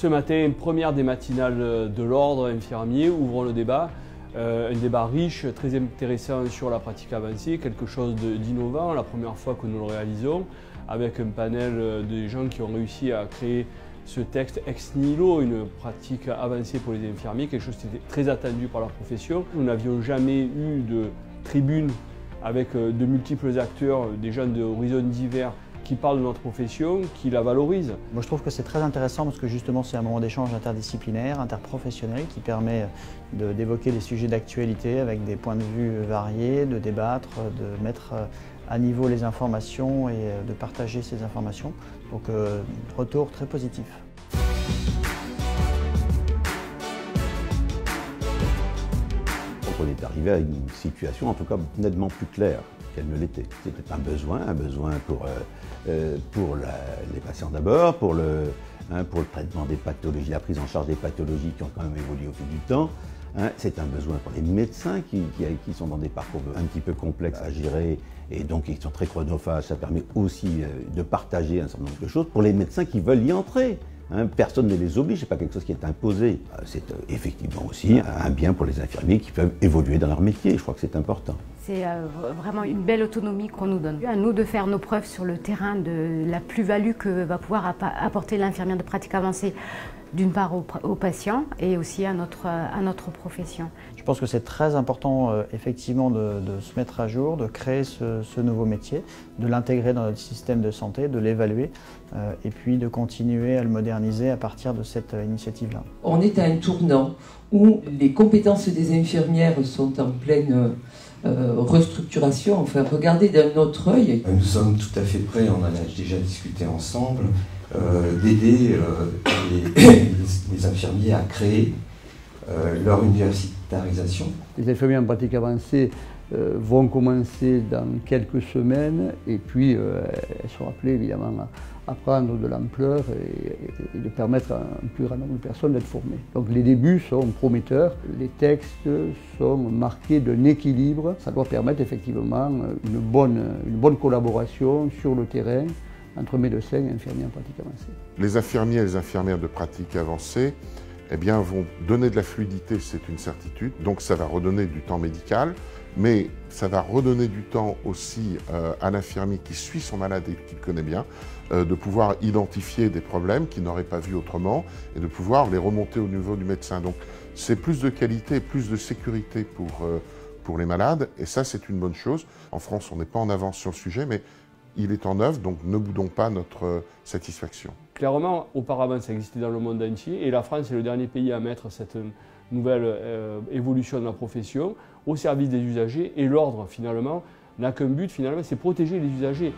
Ce matin, première des matinales de l'ordre infirmier, ouvrons le débat. Un débat riche, très intéressant sur la pratique avancée, quelque chose d'innovant, la première fois que nous le réalisons, avec un panel de gens qui ont réussi à créer ce texte ex nihilo, une pratique avancée pour les infirmiers, quelque chose qui était très attendu par la profession. Nous n'avions jamais eu de tribune avec de multiples acteurs, des gens d'horizons divers qui parlent de notre profession, qui la valorisent. Moi je trouve que c'est très intéressant parce que justement c'est un moment d'échange interdisciplinaire, interprofessionnel qui permet d'évoquer des sujets d'actualité avec des points de vue variés, de débattre, de mettre à niveau les informations et de partager ces informations. Donc retour très positif. On est arrivé à une situation en tout cas nettement plus claire qu'elle ne l'était. C'était un besoin pour les patients d'abord, pour le traitement des pathologies, la prise en charge des pathologies qui ont quand même évolué au fil du temps. C'est un besoin pour les médecins qui sont dans des parcours un petit peu complexes à gérer et donc qui sont très chronophages. Ça permet aussi de partager un certain nombre de choses pour les médecins qui veulent y entrer. Personne ne les oblige, ce n'est pas quelque chose qui est imposé. C'est effectivement aussi un bien pour les infirmiers qui peuvent évoluer dans leur métier. Je crois que c'est important. C'est vraiment une belle autonomie qu'on nous donne. À nous de faire nos preuves sur le terrain de la plus-value que va pouvoir apporter l'infirmière de pratique avancée, d'une part aux patients et aussi à notre profession. Je pense que c'est très important effectivement de se mettre à jour, de créer ce nouveau métier, de l'intégrer dans notre système de santé, de l'évaluer et puis de continuer à le moderniser à partir de cette initiative-là. On est à un tournant où les compétences des infirmières sont en pleine restructuration, enfin regardez d'un autre œil. Nous sommes tout à fait prêts, on en a déjà discuté ensemble, d'aider les infirmiers à créer leur universitarisation. Les infirmiers en pratique avancée vont commencer dans quelques semaines et puis elles sont appelées évidemment à prendre de l'ampleur et de permettre à un plus grand nombre de personnes d'être formées. Donc les débuts sont prometteurs, les textes sont marqués d'un équilibre. Ça doit permettre effectivement une bonne collaboration sur le terrain entre médecins et infirmiers en pratique avancée. Les infirmiers et les infirmières de pratique avancée vont donner de la fluidité, c'est une certitude. Donc ça va redonner du temps médical, mais ça va redonner du temps aussi à l'infirmier qui suit son malade et qui le connaît bien, de pouvoir identifier des problèmes qu'il n'aurait pas vus autrement et de pouvoir les remonter au niveau du médecin. Donc c'est plus de qualité, plus de sécurité pour les malades et ça c'est une bonne chose. En France on n'est pas en avance sur le sujet, mais il est en œuvre, donc ne boudons pas notre satisfaction. Clairement, auparavant, ça existait dans le monde entier et la France est le dernier pays à mettre cette nouvelle évolution de la profession au service des usagers et l'ordre, finalement, n'a qu'un but, finalement, c'est protéger les usagers.